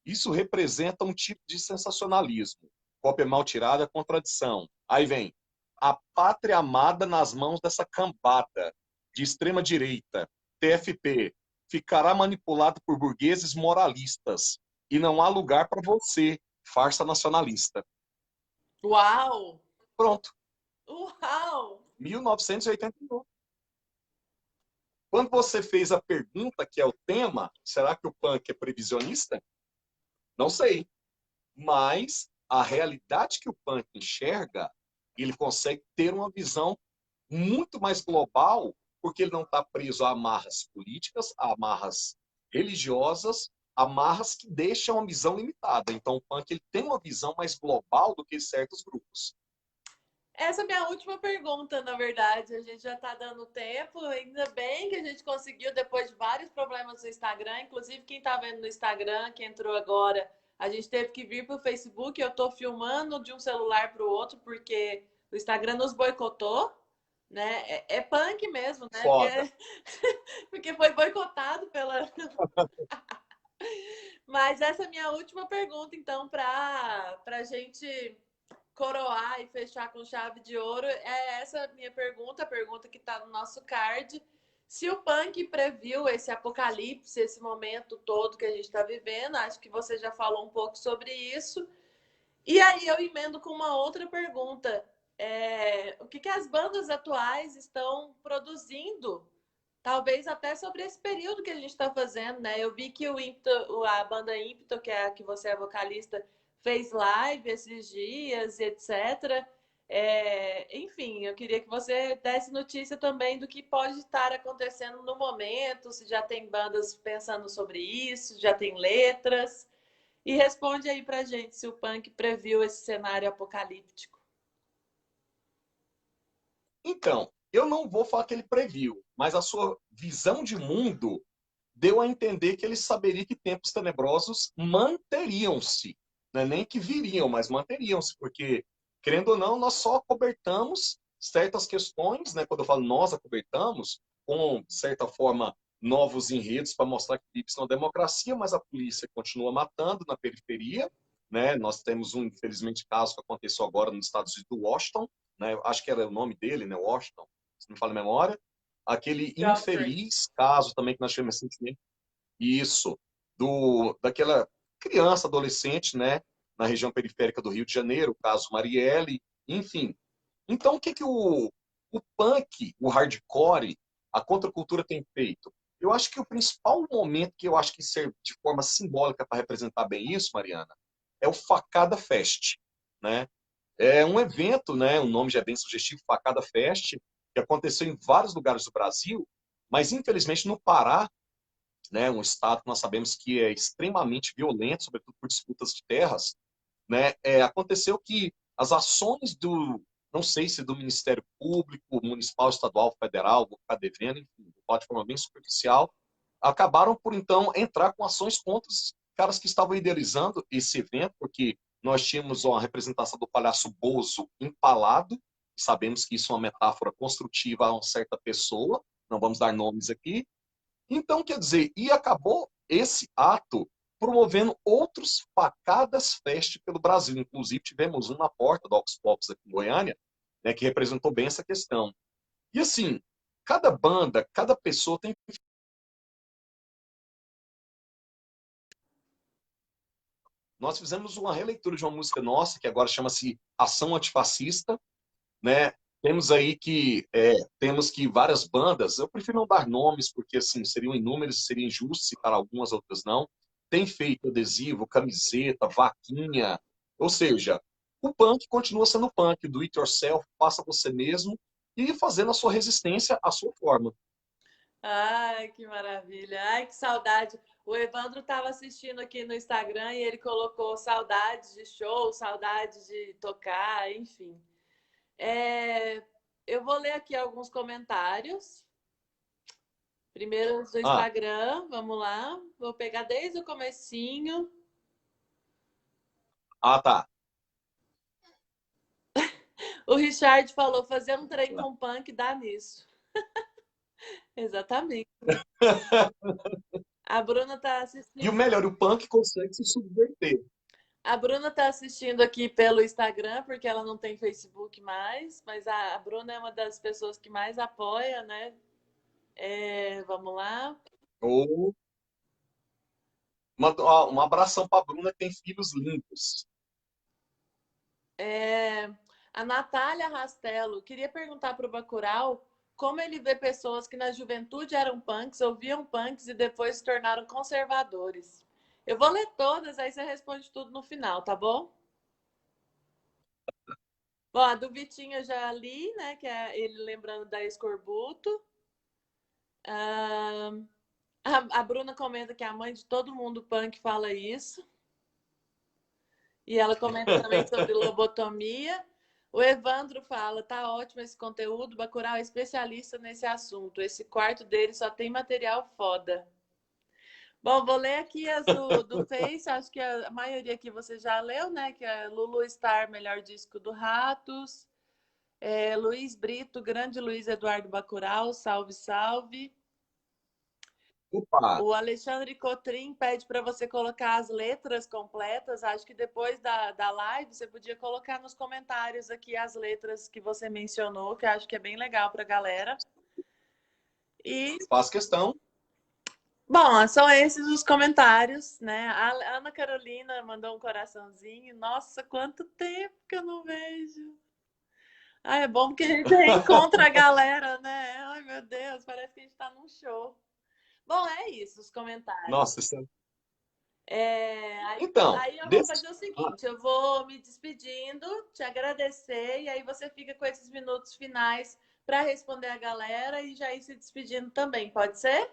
Isso representa um tipo de sensacionalismo. Cópia mal tirada é contradição. Aí vem. A pátria amada nas mãos dessa cambada de extrema direita, TFP, ficará manipulado por burgueses moralistas. E não há lugar para você, farsa nacionalista. Uau! Pronto. Uau! 1989. Quando você fez a pergunta, que é o tema, será que o punk é previsionista? Não sei. Mas a realidade que o punk enxerga, ele consegue ter uma visão muito mais global, porque ele não está preso a amarras políticas, a amarras religiosas, amarras que deixam uma visão limitada. Então o punk ele tem uma visão mais global do que certos grupos. Essa é a minha última pergunta, na verdade. A gente já está dando tempo. Ainda bem que a gente conseguiu, depois de vários problemas no Instagram. Inclusive, quem está vendo no Instagram, que entrou agora, a gente teve que vir para o Facebook. Eu estou filmando de um celular para o outro, porque o Instagram nos boicotou. Né? É punk mesmo, né? Foda. Porque foi boicotado pela. Mas essa é a minha última pergunta, então, para a gente coroar e fechar com chave de ouro, é essa minha pergunta, a pergunta que está no nosso card. Se o punk previu esse apocalipse, esse momento todo que a gente está vivendo, acho que você já falou um pouco sobre isso. E aí eu emendo com uma outra pergunta. O que as bandas atuais estão produzindo? Talvez até sobre esse período que a gente está fazendo, né? Eu vi que a banda Ímpeto, que é a que você é vocalista, fez live esses dias, etc. Enfim, eu queria que você desse notícia também do que pode estar acontecendo no momento, se já tem bandas pensando sobre isso, já tem letras. E responde aí pra gente se o punk previu esse cenário apocalíptico. Então, eu não vou falar que ele previu, mas a sua visão de mundo deu a entender que ele saberia que tempos tenebrosos manteriam-se. Não é nem que viriam, mas manteriam-se, porque, querendo ou não, nós só acobertamos certas questões, né? Quando eu falo nós acobertamos, com, de certa forma, novos enredos para mostrar que vive na democracia, mas a polícia continua matando na periferia, né? Nós temos um, infelizmente, caso que aconteceu agora nos Estados Unidos, do Washington, né? Acho que era o nome dele, né? Washington, se não me falha a memória. Aquele Joffrey. infeliz caso também que nós tivemos recentemente, isso, daquela criança, adolescente, né? Na região periférica do Rio de Janeiro, o caso Marielle, enfim. Então, o que que o punk, o hardcore, a contracultura tem feito? Eu acho que o principal momento que eu acho que serve de forma simbólica para representar bem isso, Mariana, é o Facada Fest, né? É um evento, né? O nome já é bem sugestivo, Facada Fest, que aconteceu em vários lugares do Brasil, mas infelizmente no Pará, né? Um estado que nós sabemos que é extremamente violento, sobretudo por disputas de terras, né? Aconteceu que as ações não sei se do Ministério Público, Municipal, Estadual, Federal, vou ficar devendo, enfim, de forma bem superficial, acabaram por então entrar com ações contra os caras que estavam idealizando esse evento, porque nós tínhamos uma representação do palhaço Bozo empalado, sabemos que isso é uma metáfora construtiva a uma certa pessoa, não vamos dar nomes aqui, então, quer dizer, e acabou esse ato promovendo outros facadas fest pelo Brasil. Inclusive, tivemos um na porta do Ox Pops aqui em Goiânia, né, que representou bem essa questão. E assim, cada banda, cada pessoa tem. Nós fizemos uma releitura de uma música nossa, que agora chama-se Ação Antifascista, né? Temos que várias bandas, eu prefiro não dar nomes, porque assim, seriam inúmeros, seria injusto citar algumas, outras não, tem feito adesivo, camiseta, vaquinha, ou seja, o punk continua sendo punk, do it yourself, faça você mesmo, e fazendo a sua resistência à sua forma. Ai, que maravilha. Ai, que saudade. O Evandro estava assistindo aqui no Instagram e ele colocou saudades de show, saudades de tocar, enfim. É, eu vou ler aqui alguns comentários. Primeiro do Ah, Instagram, vamos lá. Vou pegar desde o comecinho. tá. O Richard falou, fazer um trem com punk dá nisso. Exatamente. A Bruna tá E o assistindo. melhor, o punk consegue se subverter. A Bruna tá assistindo aqui pelo Instagram, porque ela não tem Facebook mais, mas a Bruna é uma das pessoas que mais apoia, né? Vamos lá. Ou um abração para a Bruna, que tem filhos lindos. É, a Natália Rastello queria perguntar para o Bacurau como ele vê pessoas que na juventude eram punks, ouviam punks e depois se tornaram conservadores. Eu vou ler todas, aí você responde tudo no final, tá bom? Bom, a do Vitinho eu já li, né? Que é ele lembrando da Escorbuto. Ah, a Bruna comenta que a mãe de todo mundo punk fala isso. E ela comenta também sobre lobotomia. O Evandro fala, tá ótimo esse conteúdo, Bacurau é especialista nesse assunto. Esse quarto dele só tem material foda. Bom, vou ler aqui as do Face, acho que a maioria aqui você já leu, né? Que é Lulu Star, melhor disco do Ratos. Luiz Brito, grande Luiz Eduardo Bacurau, salve, salve. Opa! O Alexandre Cotrim pede para você colocar as letras completas. Acho que depois da live você podia colocar nos comentários aqui as letras que você mencionou, que acho que é bem legal para a galera. E, Faz questão. bom, são esses os comentários, né? A Ana Carolina mandou um coraçãozinho. Nossa, quanto tempo que eu não vejo. Ah, é bom porque a gente reencontra a galera, né? Ai, meu Deus, parece que a gente está num show. Bom, é isso, os comentários. Nossa, isso é... Aí, Então, aí eu vou desse... fazer o seguinte, eu vou me despedindo, te agradecer, e aí você fica com esses minutos finais para responder a galera e já ir se despedindo também, pode ser?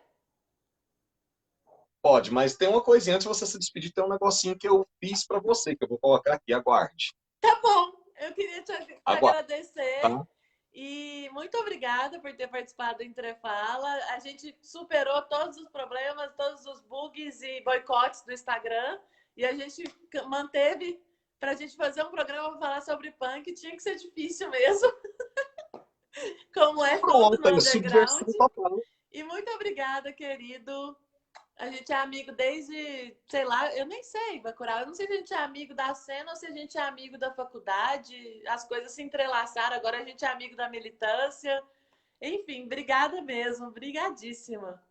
Pode, mas tem uma coisinha antes de você se despedir, tem um negocinho que eu fiz para você, que eu vou colocar aqui, aguarde. Tá bom, eu queria te Aguarde, agradecer tá? e muito obrigada por ter participado do Entrefala. A gente superou todos os problemas, todos os bugs e boicotes do Instagram e a gente manteve para a gente fazer um programa para falar sobre punk. Tinha que ser difícil mesmo, como é tudo Pronto, no aí, underground. subversão total. E muito obrigada, querido. A gente é amigo desde, sei lá, eu nem sei, Bacurau. Eu não sei se a gente é amigo da cena ou se a gente é amigo da faculdade. As coisas se entrelaçaram, agora a gente é amigo da militância. Enfim, obrigada mesmo, brigadíssima.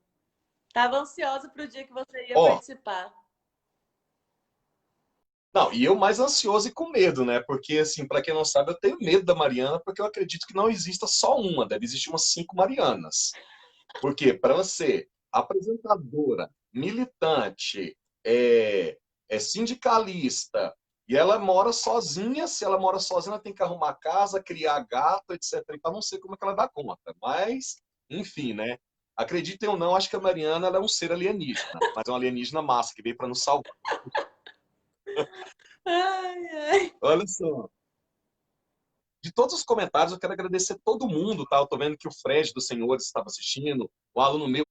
Tava ansiosa pro dia que você ia Ó, participar. não, e eu mais ansioso e com medo, né? Porque, assim, para quem não sabe, eu tenho medo da Mariana, porque eu acredito que não exista só uma, deve existir umas 5 Marianas. Porque para ela ser apresentadora, militante, sindicalista, e ela mora sozinha, se ela mora sozinha, ela tem que arrumar casa, criar gato, etc. Então, não sei como é que ela dá conta. Mas, enfim, né? Acreditem ou não, acho que a Mariana ela é um ser alienígena, mas é um alienígena massa que veio para nos salvar. Ai, ai. Olha só. De todos os comentários, eu quero agradecer todo mundo, tá? Eu tô vendo que o Fred dos Senhores estava assistindo, o aluno meu.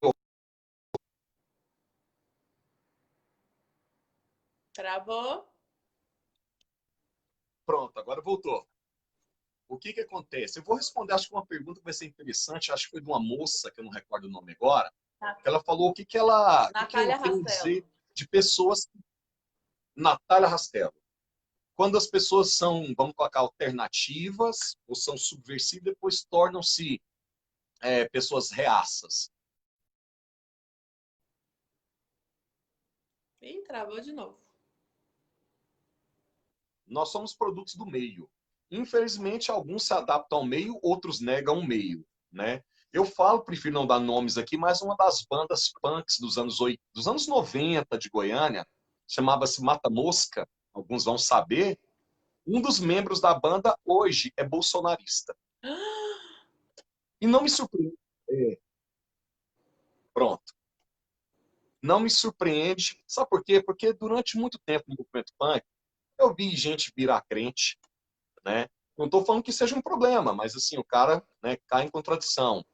Travou? Pronto, agora voltou. O que que acontece? Eu vou responder, acho que uma pergunta que vai ser interessante, acho que foi de uma moça, que eu não recordo o nome agora, que ela falou o que que eu Natália tenho a dizer Rastelo. de pessoas, Natália Rastello. Quando as pessoas são, vamos colocar, alternativas, ou são subversivas, depois tornam-se pessoas reaças. Ih, travou de novo. Nós somos produtos do meio. Infelizmente, alguns se adaptam ao meio, outros negam o meio, né? Eu falo, prefiro não dar nomes aqui, mas uma das bandas punks dos anos 90 de Goiânia, chamava-se Mata Mosca, alguns vão saber, um dos membros da banda hoje é bolsonarista. E não me surpreende. É, pronto. Não me surpreende. Sabe por quê? Porque durante muito tempo no movimento punk, eu vi gente virar crente, né? Não estou falando que seja um problema, mas assim, o cara, né, cai em contradição.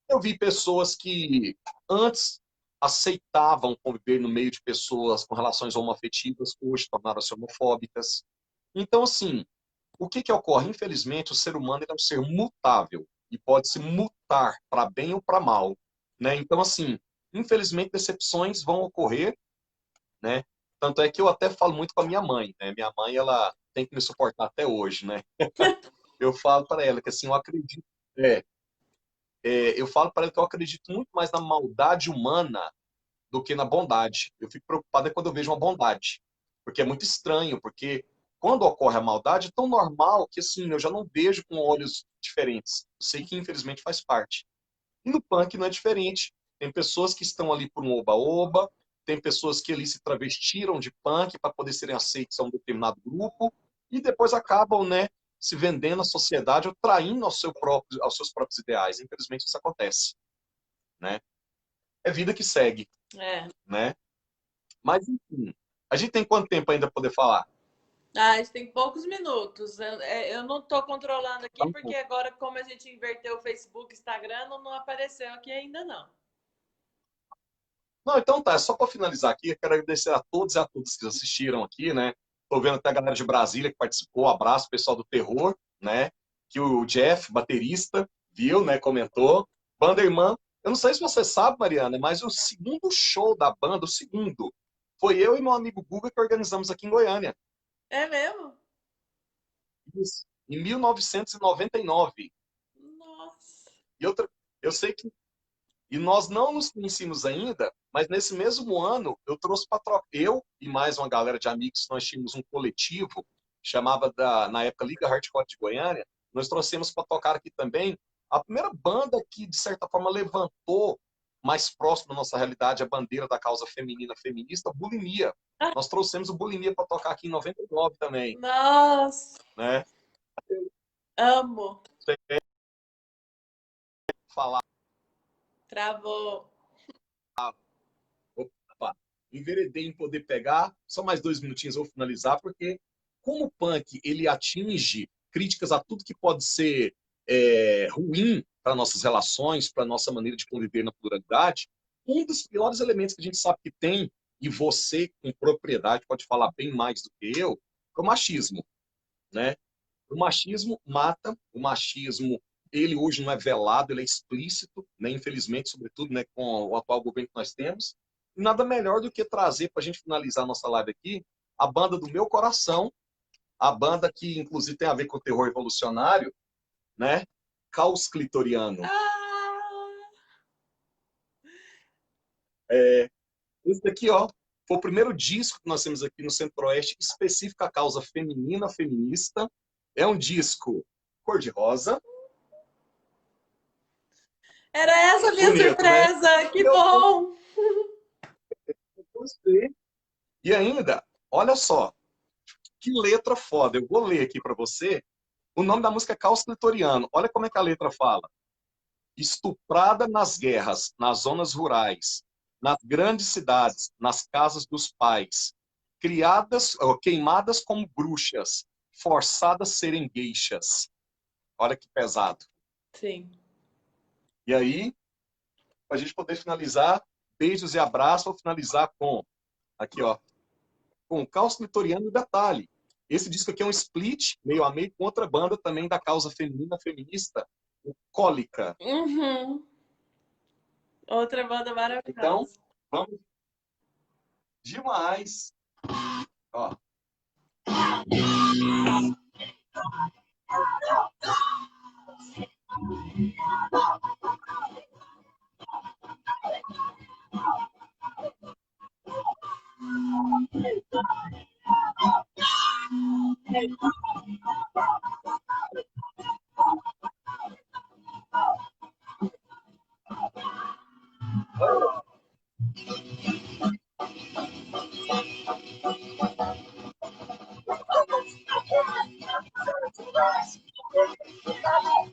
Eu vi pessoas que antes aceitavam conviver no meio de pessoas com relações homoafetivas, hoje tornaram-se homofóbicas. Então, assim, o que que ocorre? Infelizmente, o ser humano é um ser mutável e pode se mutar para bem ou para mal, né? Então, assim, infelizmente, decepções vão ocorrer, né? Tanto é que eu até falo muito com a minha mãe, né? Minha mãe, ela tem que me suportar até hoje, né? Eu falo para ela que assim, é, eu falo para ela que eu acredito muito mais na maldade humana do que na bondade. Eu fico preocupado quando eu vejo uma bondade, porque é muito estranho, porque quando ocorre a maldade é tão normal que assim, eu já não vejo com olhos diferentes. Eu sei que infelizmente faz parte. E no punk não é diferente. Tem pessoas que estão ali por um oba-oba, tem pessoas que ali se travestiram de punk para poder serem aceitos a um determinado grupo e depois acabam, né, se vendendo à sociedade ou traindo aos seus próprios ideais. Infelizmente isso acontece, né? É vida que segue, É. né? Mas enfim, a gente tem quanto tempo ainda para poder falar? Ah, a gente tem poucos minutos. Eu não estou controlando aqui Então, porque agora, como a gente inverteu o Facebook e Instagram, não apareceu aqui ainda não. não, então tá, só para finalizar aqui, eu quero agradecer a todos e a todas que assistiram aqui, né? Tô vendo até a galera de Brasília que participou, abraço pessoal do Terror, né? Que o Jeff, baterista, viu, né? Comentou. Banda Irmã, eu não sei se você sabe, Mariana, mas o segundo show da banda, o segundo, foi eu e meu amigo Guga que organizamos aqui em Goiânia. É mesmo? Isso. Em 1999. Nossa. E outra, eu sei que e nós não nos conhecíamos ainda, mas nesse mesmo ano eu trouxe para trocar. Eu e mais uma galera de amigos, nós tínhamos um coletivo, chamava na época Liga Hardcore de Goiânia, nós trouxemos para tocar aqui também a primeira banda que, de certa forma, levantou mais próximo da nossa realidade a bandeira da causa feminina feminista, Bulimia. Nós trouxemos o Bulimia para tocar aqui em 99 também, Nossa, né? amo. Você falar, Travou. opa, enveredei em poder pegar, só mais 2 minutinhos eu vou finalizar, porque como o punk ele atinge críticas a tudo que pode ser ruim para nossas relações, para nossa maneira de conviver na pluralidade, um dos piores elementos que a gente sabe que tem, e você com propriedade pode falar bem mais do que eu, é o machismo, né? O machismo mata, o machismo ele hoje não é velado, ele é explícito, né? Infelizmente, sobretudo, né, com o atual governo que nós temos. nada melhor do que trazer para a gente finalizar nossa live aqui a banda do meu coração, a banda que inclusive tem a ver com o terror evolucionário, né? Caos Clitoriano. Ah! Esse daqui, ó, foi o primeiro disco que nós temos aqui no Centro-Oeste, específico à causa feminina, feminista. É um disco cor-de-rosa. Era essa a minha Bonito, né? surpresa! E Que bom! gostei. E ainda, olha só, que letra foda. Eu vou ler aqui para você. O nome da música é Caos Clitoriano. Olha como é que a letra fala. Estuprada nas guerras, nas zonas rurais, nas grandes cidades, nas casas dos pais, criadas, queimadas como bruxas, forçadas a serem gueixas. Olha que pesado. Sim. E aí, para a gente poder finalizar, beijos e abraços, vou finalizar com, aqui ó, com Caos Clitoriano e Detalhe. Esse disco aqui é um split, meio a meio, com outra banda também da causa feminina, feminista, o Cólica. Uhum. Outra banda Então, maravilhosa. vamos demais. Ó.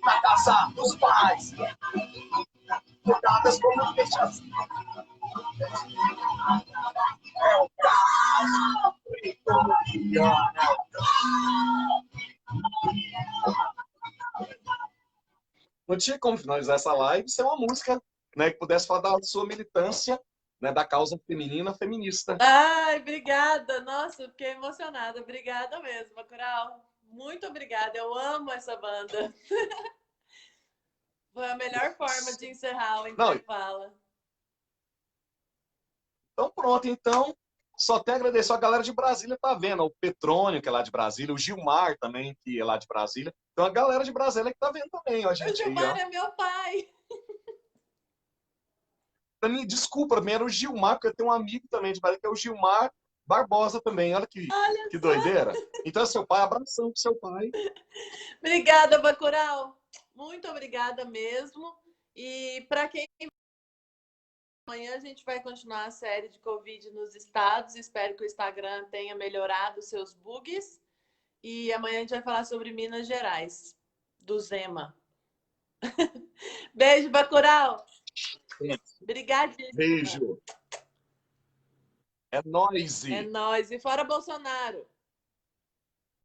Na casa dos pais, cuidadas como bichas. É o caos clitoriano. Não tinha como finalizar essa live sem uma música, né, que pudesse falar da sua militância, né, da causa feminina feminista. Ai, obrigada. Nossa, eu fiquei emocionada. Obrigada mesmo, Bacurau. Muito obrigada. Eu amo essa banda. Foi a melhor forma de encerrar o Não, Interfala. então pronto, então só tenho a agradecer a galera de Brasília, tá vendo? O Petrônio, que é lá de Brasília, o Gilmar também, que é lá de Brasília. Então a galera de Brasília que tá vendo também, ó, a O gente aí, Gilmar ó. é meu pai. Pra mim, desculpa, pra mim era o Gilmar, porque eu tenho um amigo também de Brasília, que é o Gilmar Barbosa também, olha Olha que só. doideira. Então é seu pai, abração pro seu pai. Obrigada, Bacurau. Muito obrigada mesmo. E para quem amanhã a gente vai continuar a série de Covid nos estados. Espero que o Instagram tenha melhorado os seus bugs. E amanhã a gente vai falar sobre Minas Gerais, do Zema. Beijo, Bacurau. Obrigadíssima. Beijo. É nóis. É nóis. E fora Bolsonaro.